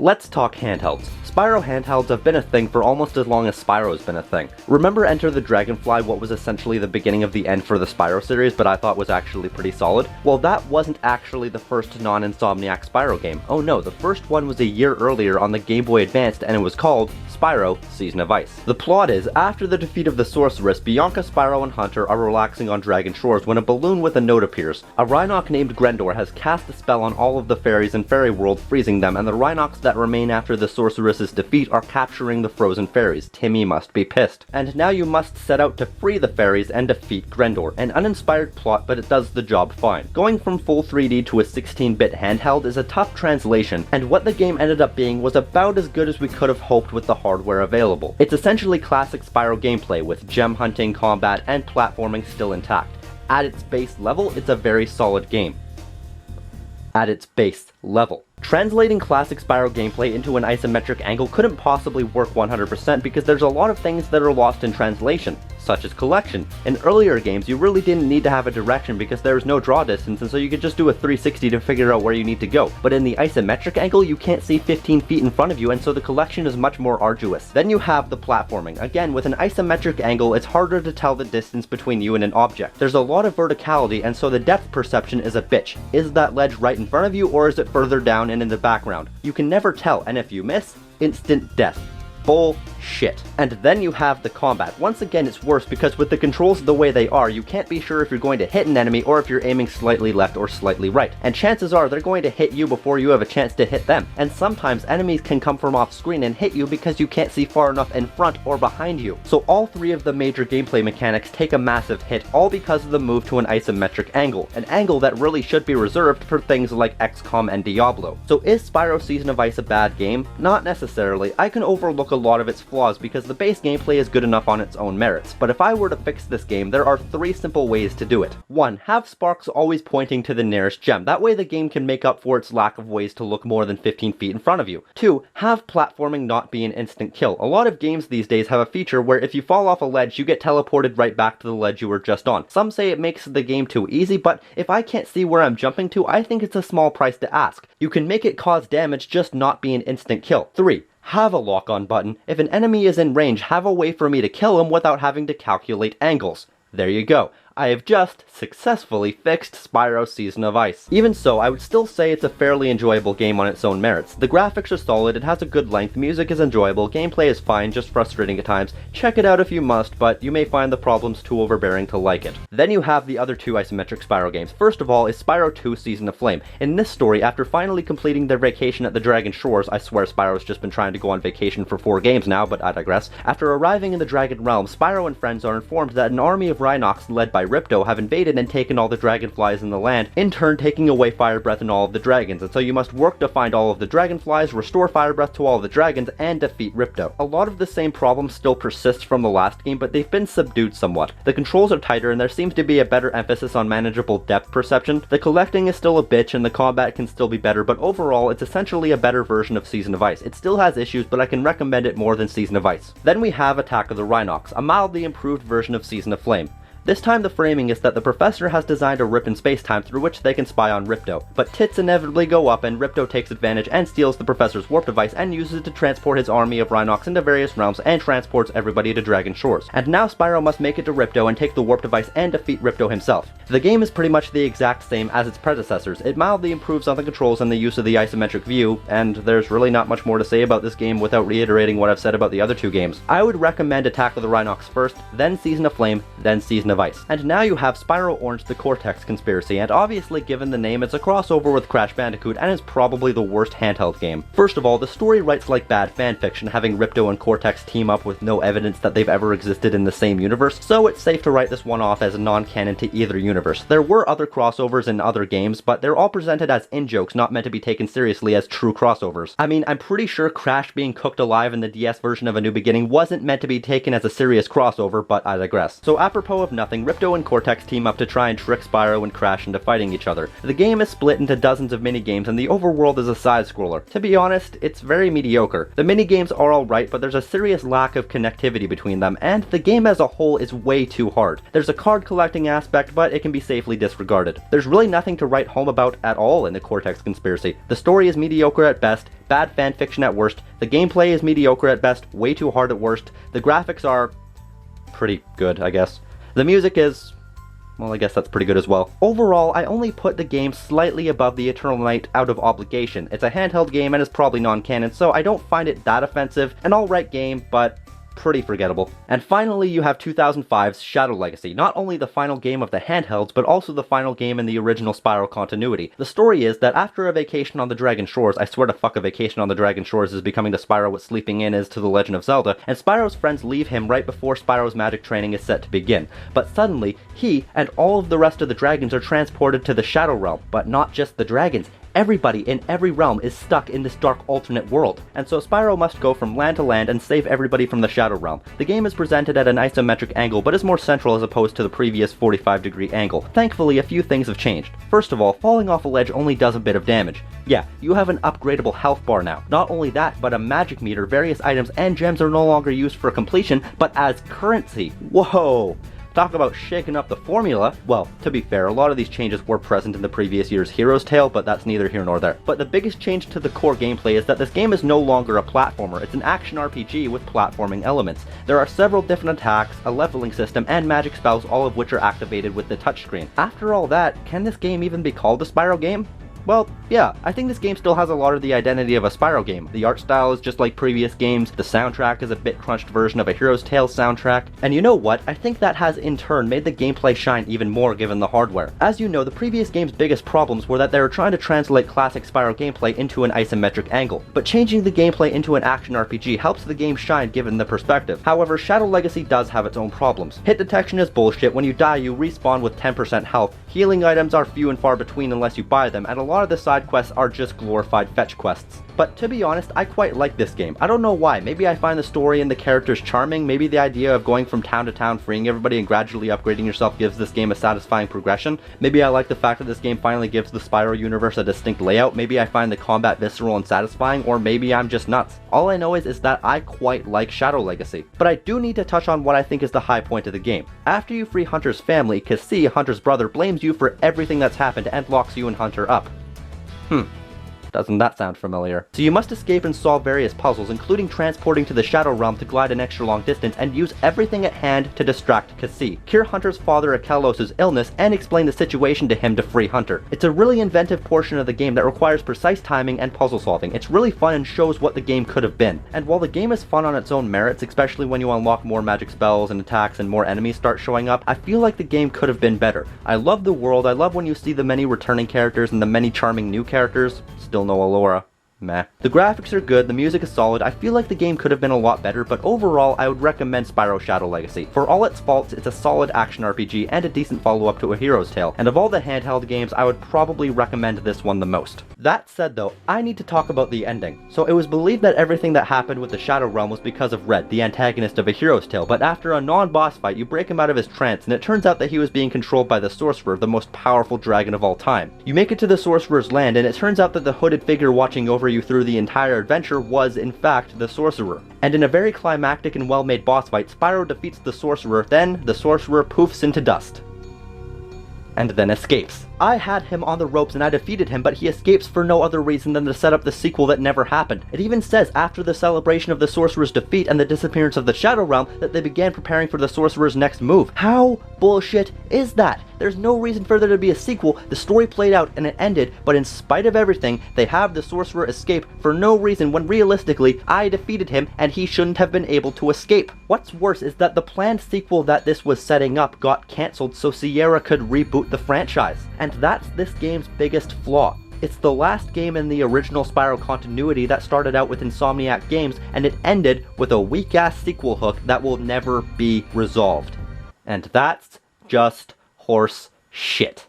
Let's talk handhelds. Spyro handhelds have been a thing for almost as long as Spyro's been a thing. Remember Enter the Dragonfly, what was essentially the beginning of the end for the Spyro series, but I thought was actually pretty solid? Well, that wasn't actually the first non-Insomniac Spyro game. Oh no, the first one was a year earlier on the Game Boy Advance, and it was called Spyro Season of Ice. The plot is, after the defeat of the Sorceress, Bianca, Spyro, and Hunter are relaxing on Dragon Shores when a balloon with a note appears. A Rhinoc named Grendor has cast a spell on all of the fairies in Fairy World, freezing them, and the Rhinocs that remain after the Sorceress's defeat are capturing the frozen fairies. Timmy must be pissed. And now you must set out to free the fairies and defeat Grendor. An uninspired plot, but it does the job fine. Going from full 3D to a 16-bit handheld is a tough translation, and what the game ended up being was about as good as we could have hoped with the hardware available. It's essentially classic Spyro gameplay, with gem hunting, combat, and platforming still intact. At its base level, it's a very solid game. At its base level. Translating classic Spyro gameplay into an isometric angle couldn't possibly work 100% because there's a lot of things that are lost in translation, such as collection. In earlier games, you really didn't need to have a direction because there was no draw distance, and so you could just do a 360 to figure out where you need to go. But in the isometric angle, you can't see 15 feet in front of you, and so the collection is much more arduous. Then you have the platforming. Again, with an isometric angle, it's harder to tell the distance between you and an object. There's a lot of verticality, and so the depth perception is a bitch. Is that ledge right in front of you, or is it further down and in the background? You can never tell, and if you miss, instant death. Bullshit. And then you have the combat. Once again, it's worse because with the controls the way they are, you can't be sure if you're going to hit an enemy or if you're aiming slightly left or slightly right. And chances are they're going to hit you before you have a chance to hit them. And sometimes enemies can come from off screen and hit you because you can't see far enough in front or behind you. So all three of the major gameplay mechanics take a massive hit, all because of the move to an isometric angle. An angle that really should be reserved for things like XCOM and Diablo. So is Spyro Season of Ice a bad game? Not necessarily. I can overlook a lot of its flaws because the base gameplay is good enough on its own merits, but if I were to fix this game, there are 3 simple ways to do it. 1. Have sparks always pointing to the nearest gem, that way the game can make up for its lack of ways to look more than 15 feet in front of you. 2. Have platforming not be an instant kill. A lot of games these days have a feature where if you fall off a ledge, you get teleported right back to the ledge you were just on. Some say it makes the game too easy, but if I can't see where I'm jumping to, I think it's a small price to ask. You can make it cause damage, just not be an instant kill. 3. Have a lock-on button. If an enemy is in range, have a way for me to kill him without having to calculate angles. There you go. I have just successfully fixed Spyro Season of Ice. Even so, I would still say it's a fairly enjoyable game on its own merits. The graphics are solid, it has a good length, music is enjoyable, gameplay is fine, just frustrating at times. Check it out if you must, but you may find the problems too overbearing to like it. Then you have the other 2 isometric Spyro games. First of all is Spyro 2 Season of Flame. In this story, after finally completing their vacation at the Dragon Shores, I swear Spyro's just been trying to go on vacation for 4 games now, but I digress. After arriving in the Dragon Realm, Spyro and friends are informed that an army of Rhinocs led by Ripto have invaded and taken all the dragonflies in the land, in turn taking away fire breath and all of the dragons, and so you must work to find all of the dragonflies, restore fire breath to all of the dragons, and defeat Ripto. A lot of the same problems still persist from the last game, but they've been subdued somewhat. The controls are tighter and there seems to be a better emphasis on manageable depth perception. The collecting is still a bitch and the combat can still be better, but overall it's essentially a better version of Season of Ice. It still has issues, but I can recommend it more than Season of Ice. Then we have Attack of the Rhinocs, a mildly improved version of Season of Flame. This time the framing is that the professor has designed a rip in space-time through which they can spy on Ripto, but tits inevitably go up and Ripto takes advantage and steals the professor's warp device and uses it to transport his army of Rhinocs into various realms and transports everybody to Dragon Shores. And now Spyro must make it to Ripto and take the warp device and defeat Ripto himself. The game is pretty much the exact same as its predecessors. It mildly improves on the controls and the use of the isometric view, and there's really not much more to say about this game without reiterating what I've said about the other 2 games. I would recommend Attack of the Rhinocs first, then Season of Flame, then Season of Ice. And now you have Spyro Orange the Cortex Conspiracy, and obviously given the name it's a crossover with Crash Bandicoot and is probably the worst handheld game. First of all, the story writes like bad fanfiction, having Ripto and Cortex team up with no evidence that they've ever existed in the same universe, so it's safe to write this one off as non-canon to either universe. There were other crossovers in other games, but they're all presented as in-jokes not meant to be taken seriously as true crossovers. I mean, I'm pretty sure Crash being cooked alive in the DS version of A New Beginning wasn't meant to be taken as a serious crossover, but I digress. So apropos of nothing, Ripto and Cortex team up to try and trick Spyro and Crash into fighting each other. The game is split into dozens of minigames and the overworld is a side-scroller. To be honest, it's very mediocre. The minigames are alright, but there's a serious lack of connectivity between them, and the game as a whole is way too hard. There's a card collecting aspect, but it can be safely disregarded. There's really nothing to write home about at all in the Cortex conspiracy. The story is mediocre at best, bad fanfiction at worst, the gameplay is mediocre at best, way too hard at worst, the graphics are pretty good, I guess. The music is, well, I guess that's pretty good as well. Overall, I only put the game slightly above the Eternal Night out of obligation. It's a handheld game and it's probably non-canon, so I don't find it that offensive. An alright game, but pretty forgettable. And finally, you have 2005's Shadow Legacy, not only the final game of the Handhelds, but also the final game in the original Spyro continuity. The story is that after a vacation on the Dragon Shores, I swear to fuck a vacation on the Dragon Shores is becoming to Spyro what sleeping in is to The Legend of Zelda, and Spyro's friends leave him right before Spyro's magic training is set to begin. But suddenly, he and all of the rest of the dragons are transported to the Shadow Realm, but not just the dragons. Everybody in every realm is stuck in this dark alternate world, and so Spyro must go from land to land and save everybody from the Shadow Realm. The game is presented at an isometric angle, but is more central as opposed to the previous 45-degree angle. Thankfully, a few things have changed. First of all, falling off a ledge only does a bit of damage. Yeah, you have an upgradable health bar now. Not only that, but a magic meter, various items, and gems are no longer used for completion, but as currency. Whoa! Talk about shaking up the formula. Well, to be fair, a lot of these changes were present in the previous year's Hero's Tale, but that's neither here nor there. But the biggest change to the core gameplay is that this game is no longer a platformer, it's an action RPG with platforming elements. There are several different attacks, a leveling system, and magic spells, all of which are activated with the touchscreen. After all that, can this game even be called a Spyro game? Well, yeah, I think this game still has a lot of the identity of a Spyro game. The art style is just like previous games, the soundtrack is a bit crunched version of a Hero's Tale soundtrack, and you know what, I think that has in turn made the gameplay shine even more given the hardware. As you know, the previous game's biggest problems were that they were trying to translate classic Spyro gameplay into an isometric angle, but changing the gameplay into an action RPG helps the game shine given the perspective. However, Shadow Legacy does have its own problems. Hit detection is bullshit, when you die you respawn with 10% health, healing items are few and far between unless you buy them, and a lot of the side quests are just glorified fetch quests. But to be honest, I quite like this game. I don't know why. Maybe I find the story and the characters charming, maybe the idea of going from town to town freeing everybody and gradually upgrading yourself gives this game a satisfying progression. Maybe I like the fact that this game finally gives the Spyro universe a distinct layout, maybe I find the combat visceral and satisfying, or maybe I'm just nuts. All I know is that I quite like Shadow Legacy. But I do need to touch on what I think is the high point of the game. After you free Hunter's family, Cassie, Hunter's brother, blames you for everything that's happened and locks you and Hunter up. Doesn't that sound familiar? So you must escape and solve various puzzles, including transporting to the Shadow Realm to glide an extra long distance and use everything at hand to distract Cassie, cure Hunter's father Akelos' illness, and explain the situation to him to free Hunter. It's a really inventive portion of the game that requires precise timing and puzzle solving. It's really fun and shows what the game could have been. And while the game is fun on its own merits, especially when you unlock more magic spells and attacks and more enemies start showing up, I feel like the game could have been better. I love the world, I love when you see the many returning characters and the many charming new characters. Still no Allura. Meh. The graphics are good, the music is solid, I feel like the game could have been a lot better, but overall I would recommend Spyro Shadow Legacy. For all its faults, it's a solid action RPG and a decent follow-up to A Hero's Tale, and of all the handheld games, I would probably recommend this one the most. That said though, I need to talk about the ending. So it was believed that everything that happened with the Shadow Realm was because of Red, the antagonist of A Hero's Tale, but after a non-boss fight, you break him out of his trance, and it turns out that he was being controlled by the Sorcerer, the most powerful dragon of all time. You make it to the Sorcerer's land, and it turns out that the hooded figure watching over you through the entire adventure was, in fact, the Sorcerer. And in a very climactic and well-made boss fight, Spyro defeats the Sorcerer, then the Sorcerer poofs into dust. And then escapes. I had him on the ropes and I defeated him, but he escapes for no other reason than to set up the sequel that never happened. It even says after the celebration of the Sorcerer's defeat and the disappearance of the Shadow Realm that they began preparing for the Sorcerer's next move. How bullshit is that? There's no reason for there to be a sequel, the story played out and it ended, but in spite of everything, they have the Sorcerer escape for no reason when realistically, I defeated him and he shouldn't have been able to escape. What's worse is that the planned sequel that this was setting up got cancelled so Sierra could reboot the franchise. And that's this game's biggest flaw. It's the last game in the original Spyro continuity that started out with Insomniac Games, and it ended with a weak-ass sequel hook that will never be resolved. And that's just horse shit.